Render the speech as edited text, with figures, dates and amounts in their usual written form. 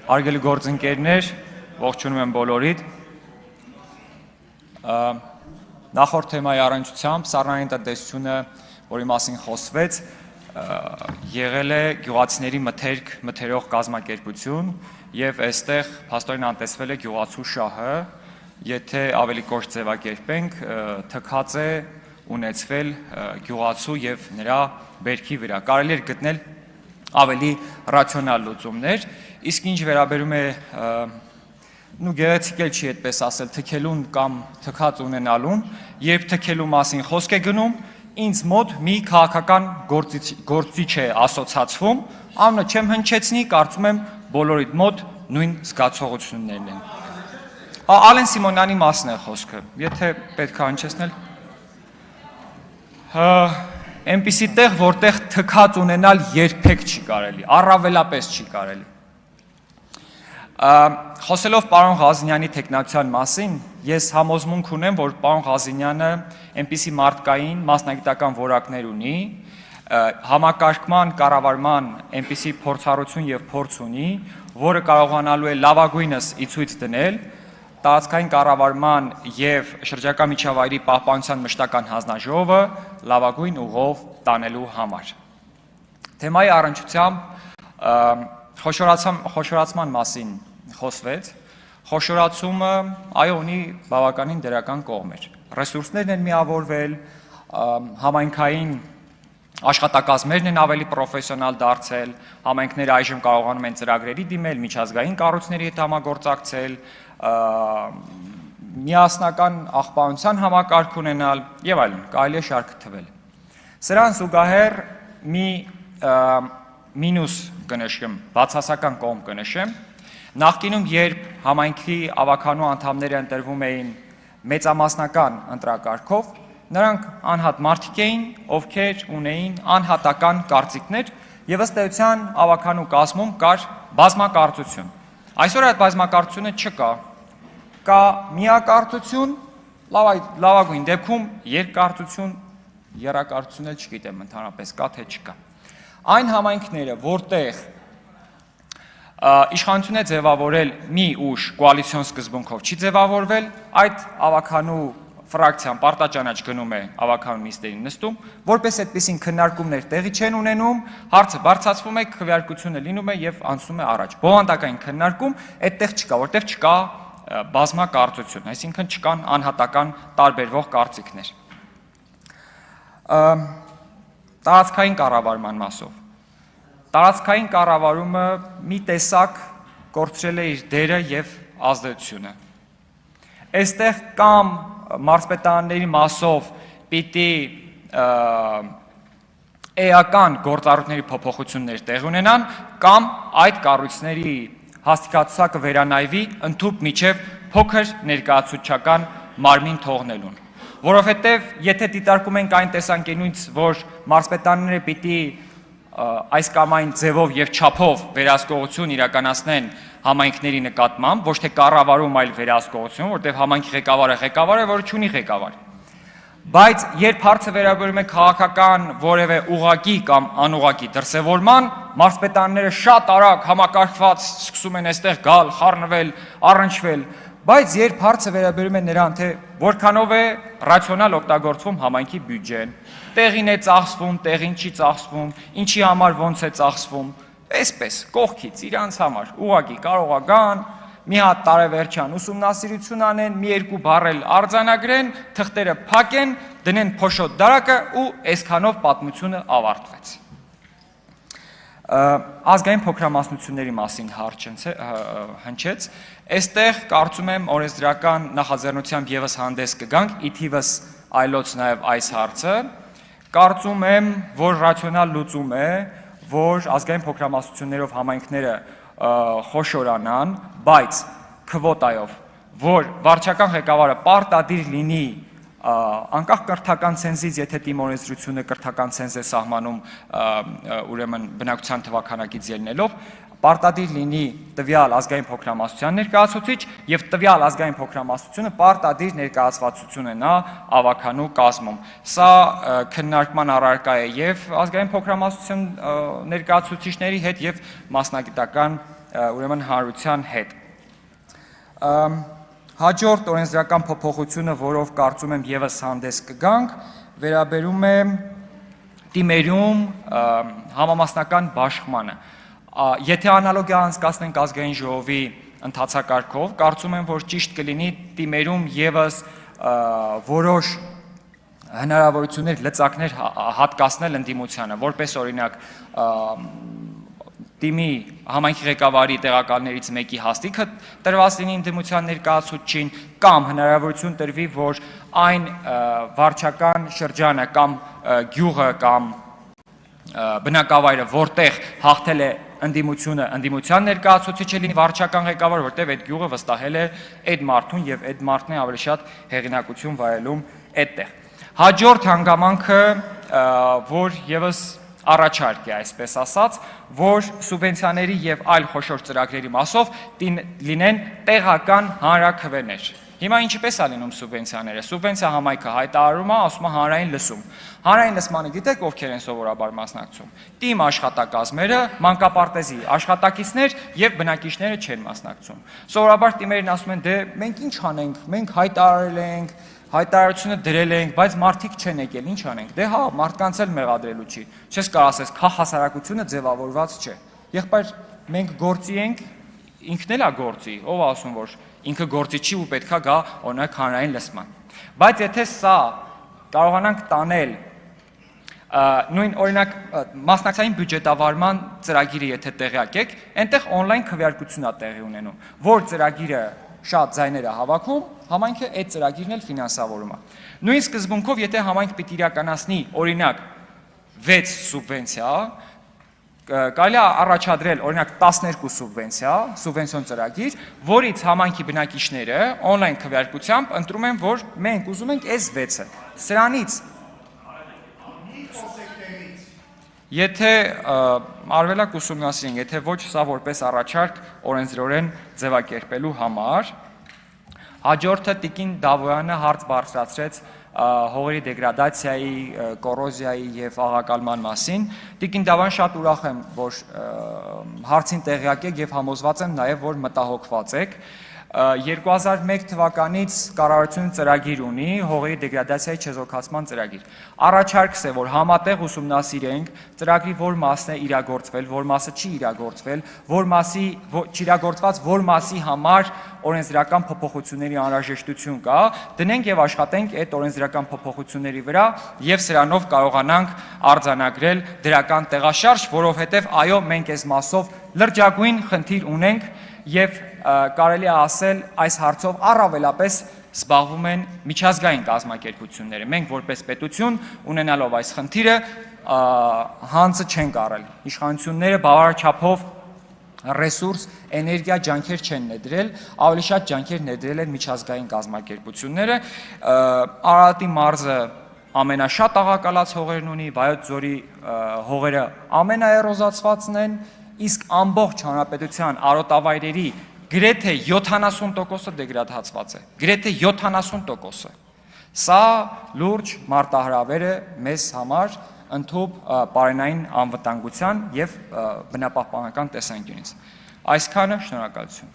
Հարգելի գործընկերներ, ողջունում եմ բոլորիդ։ Նախորդ թեմայի առնչությամբ սառնային տնտեսությունը, որի մասին խոսվեց, եղել է գյուղացիների մթերող կազմակերպություն եւ այստեղ փաստորեն անտեսվել է գյուղացու շահը, եթե ավելի կոշտ ձևակերպենք, թքած է ունեցվել գյուղացու եւ նրա բերքի վրա։ Կարելի է գտնել ավելի ռացիոնալ լուծումներ, իսկ ինչ վերաբերում է գեղեցիկ էլ չի այդպես ասել թքելուն կամ թքած ունենալուն, երբ թքելու մասին խոսք է գնում, ինձ մոտ մի քաղաքական գործիչ է ասոցացվում, անունը չեմ հնչեցնի, կարծում եմ բոլորիդ մոտ նույն զգացողություններն են։ Ալեն Սիմոնյանի մասն է խոսքը, եթե պետք է հնչեցնել։ Այնպիսի տեղ, որտեղ թքած ունենալ երբեք չի կարելի, առավելապես չի կարելի։ Խոսելով պարոն Ղազինյանի թեկնածության մասին, ես համոզմունք ունեմ, որ պարոն Ղազինյանը այնպիսի մարդկային մասնագիտական որակներ ունի, համակարգման, կառավարման այնպիսի փորձառություն եւ փորձ ունի, որը կարողանալու է լավագույնս ի ցույց դնել տարածքային կառավարման եւ շրջակա միջավայրի պահպանության մշտական հանձնաժողովը լավագույն ուղով տանելու համար։ Թեմայի առնչությամբ խոշորացման մասին խոսվեց, խոշորացումը այո ունի բավականին դրական կողմեր։ Ռեսուրսներն են միավորվել, համայնքային աշխատակազմերն են ավելի պրոֆեսիոնալ դարձել, համայնքները այժմ կարողանում են ծրագրերի դիմել, միջազգային կառույցների հետ համագործակցել, միասնական աղբանության համակարգ ունենալ եւ այլն, կարելի է շարքը թվել։ Սրան զուգահեռ մի մինուս կնշեմ, բացասական կողմ կնշեմ, նախկինում երբ համայնքի ավականու անդամները ընտրվում էին մեծամասնական ընտրակարգով, նրանք անհատ մարդիկ էին, ովքեր ունեին անհատական կարծիքներ եւ ըստ էության ավականու կազմում կար բազմակարծություն։ Այսօր այդ բազմակարծությունը չկա, կա միակարծություն, լավագույն դեպքում երկկարծություն, եռակարծություն էլ չգիտեմ ընդհանրապես կա թե չկա։ Այն համայնքները, որտեղ իշխանություն է ձևավորել մի ուժ կոալիցիոն սկզբունքով չի ձևավորվել, այդ ավականու ֆրակցիան պարտաճանաչ գնում է ավականու նիստերին նստում, որպես այդպիսին քննարկումներ տեղի չեն ունենում, հարցը բարձրացվում է, քվեարկությունը լինում է եւ անցնում է առաջ։ Բովանդակային քննարկում այդտեղ չկա, որտեղ չկա բազմակարծություն, այսինքն չկան անհատական տարբերվող կարծիքներ։ Տարածքային կառավարման մասով։ Տարածքային կառավարումը մի տեսակ կորցրել է իր դերը եւ ազդեցությունը։ Այստեղ կամ մարզպետարանների մասով պիտի էական գործառույթների փոփոխություններ տեղ ունենան, կամ այդ կառույցների հաստիկացուցակը վերանայվի ընդհուպ միջև փոքր ներկայացուցչական մարմին թողնելուն։ Որովհետև եթե դիտարկում ենք այն տեսանկյունից, որ մարզպետարանները պիտի այս կամ այն ձևով եւ չափով վերահսկողություն իրականացնեն համայնքների նկատմամբ, ոչ թե կառավարում, այլ վերահսկողություն, որտեղ համայնքի ղեկավարը ղեկավար է, որը չունի ղեկավար։ Բայց երբ հարցը վերաբերում է քաղաքական որևէ ուղղակի կամ անուղղակի դրսևորման, մարզպետարանները շատ արագ համակարգված սկսում են այստեղ գալ, խառնվել, առնչվել, բայց երբ հարցը վերաբերում է նրան, թե որքանով է ռացիոնալ օգտագործվում համայնքի բյուջեն, տեղին է ծախսվում, տեղին չի ծախսվում, ինչի համար ոնց է ծախսվում, այսպես կողքից իրանց համար ուղղակի կարող է գան, մի հատ տարեվերջյան ուսումնասիրություն անեն, մի երկու բառ էլ արձանագրեն, թղթերը փակեն, դնեն փոշոտ դարակը ու այսքանով պատմությունը ավարտվեց։ Ազգային փոքրամասնությունների մասին հարց հնչեց, այստեղ կարծում եմ օրենսդրական նախաձեռնությամբ եւս հանդես կգանք, ի թիվս այլոց նաեւ այս հարցը, կարծում եմ, որ ռացիոնալ լուծում է, որ ազգային փոքրամասնություններով համայնքները խոշորանան, բայց քվոտայով, որ վարչական ղեկավարը պարտադիր լինի անկախ կրթական ցենզից, եթե տիմորեցրությունը կրթական ցենզ է սահմանում, ուրեմն բնակչության թվաքանակից ելնելով, պարտադիր լինի տվյալ ազգային փոքրամասնության ներկայացուցիչ եւ տվյալ ազգային փոքրամասնությունը պարտադիր ներկայացվածություն ունենա ավականու կազմում։ Սա քննարկման առարկա է եւ ազգային փոքրամասնություն ներկայացուցիչների հետ եւ մասնագիտական ուրեմն հանրության հետ։ Հաջորդ օրենսդրական փոփոխությունը, որով կարծում եմ եւս հանդես կգանք, վերաբերում է տիմերում համամասնական բաշխմանը։ Եթե անալոգիա անցկացնենք ազգային ժողովի ընթացակարգով, կարծում եմ, որ ճիշտ կլինի տիմերում եւս որոշ հնարավորություններ լծակներ հատկացնել ընդդիմությանը, որպես օրինակ տիմի համայնքի ղեկավարի տեղակալներից մեկի հաստիքը տրված լինի ընդդիմության ներկայացուցչին, կամ հնարավորություն տրվի, որ այն վարչական շրջանը կամ գյուղը կամ բնակավայրը, որտեղ հաղթել է ընդդիմությունը, ընդդիմության ներկայացուցիչը լինի վարչական ղեկավար, որտեղ այդ գյուղը վստահել է այդ մարդուն եւ այդ մարդն է ավելի շատ հեղինակություն վայելում այդտեղ։ Հաջորդ հանգամանքը, որ եւս առաջարկ է, այսպես ասած, որ սուբվենցիաների եւ այլ խոշոր ծրագրերի մասով լինեն տեղական հանրաքվեներ։ Հիմա ինչպես է լինում սուբվենցիաները։ Սուբվենցիա համայնքը հայտարարում է, ասում է հանրային լսում։ Հանրային լսմանը գիտեք ովքեր են սովորաբար մասնակցում։ Տիմ աշխատակազմերը, մանկապարտեզի աշխատակիցներ եւ բնակիչները չեն մասնակցում։ Սովորաբար տիմերին ասում են, դե մենք ինչ անենք, մենք հայտարարել ենք, հայտարարությունը դրել ենք, բայց մարդիկ չեն եկել, ինչ անենք։ Դե հա, մարդկանց էլ մեղադրելու չի։ Չես կարող ասես, հասարակությունը ձևավորված չէ։ Եղբայր, մենք գործի ենք, ինքն էլ է գործի, ով ասում, որ ինքը գործի չի ու պետքա գա օրինակ հանրային լսման։ Բայց եթե սա կարողանանք տանել նույն օրինակ մասնակցային բյուջետավարման ծրագիրը եթե տեղյակ եք, այնտեղ on-line քվեարկություն է տեղի ունենում, որ ծրագիրը շատ ձայներ է հավաքում, համայնքը այդ ծրագիրն էլ ֆինանսավորում է։ Նույն սկզբունքով, եթե համայնք պիտի իրականացնի օրինակ 6 սուբվենցիա, կարելի է առաջադրել օրինակ 12 սուբվենցիոն ծրագիր, որից համայնքի բնակիչները on-line քվեարկությամբ ընտրում են, որ մենք ուզում ենք այս 6-ը։ Սրանից եթե արվելակ ուսումնասիրենք, եթե ոչ սա որպես առաջարկ օրենսդրորեն ձևակերպելու համար, հաջորդը Տիկին Դավոյանը հարց բարձրացրեց հողերի դեգրադացիայի, կոռոզիայի եւ աղակալման մասին։ Տիկին Դավոյան, շատ ուրախ եմ, որ հարցին տեղյակ եք եւ համոզված եմ նաեւ, որ մտահոգված եք։ 2001 թվականից կառավարությունը ծրագիր ունի հողերի դեգրադացիայի չեզոքացման ծրագիր։ Առաջարկս է, որ համատեղ ուսումնասիրենք ծրագրի որ մասն է իրագործվել, որ մասը չի իրագործվել, որ մասի համար օրենսդրական փոփոխությունների անհրաժեշտություն կա, դնենք եւ աշխատենք այդ օրենսդրական փոփոխությունների վրա եւ սրանով կարողանանք արձանագրել դրական տեղաշարժ, որովհետեւ այո, մենք այս մասով լրջագույն խնդիր ունենք եւ կարելի է ասել այս հարցով առավելապես զբաղվում են միջազգային կազմակերպությունները։ Մենք որպես պետություն ունենալով այս խնդիրը հանձը չենք առել։ Իշխանությունները բավարար չափով ռեսուրս, էներգիա, ջանքեր չեն ներդրել, ավելի շատ ջանքեր ներդրել են միջազգային կազմակերպությունները։ Արարատի մարզը ամենաշատ աղակալած հողերն ունի, Վայոց ձորի հողերը ամենաերոզացվածն են, իսկ ամբողջ հանրապետության արոտավայրերի գրեթե 70%-ը դեգրադացված է, գրեթե 70%-ը։ Սա լուրջ մարտահրավեր է մեզ համար ընդհանուր պարենային անվտանգության եւ բնապահպանական տեսանկյունից։ Այսքանը, շնորհակալություն։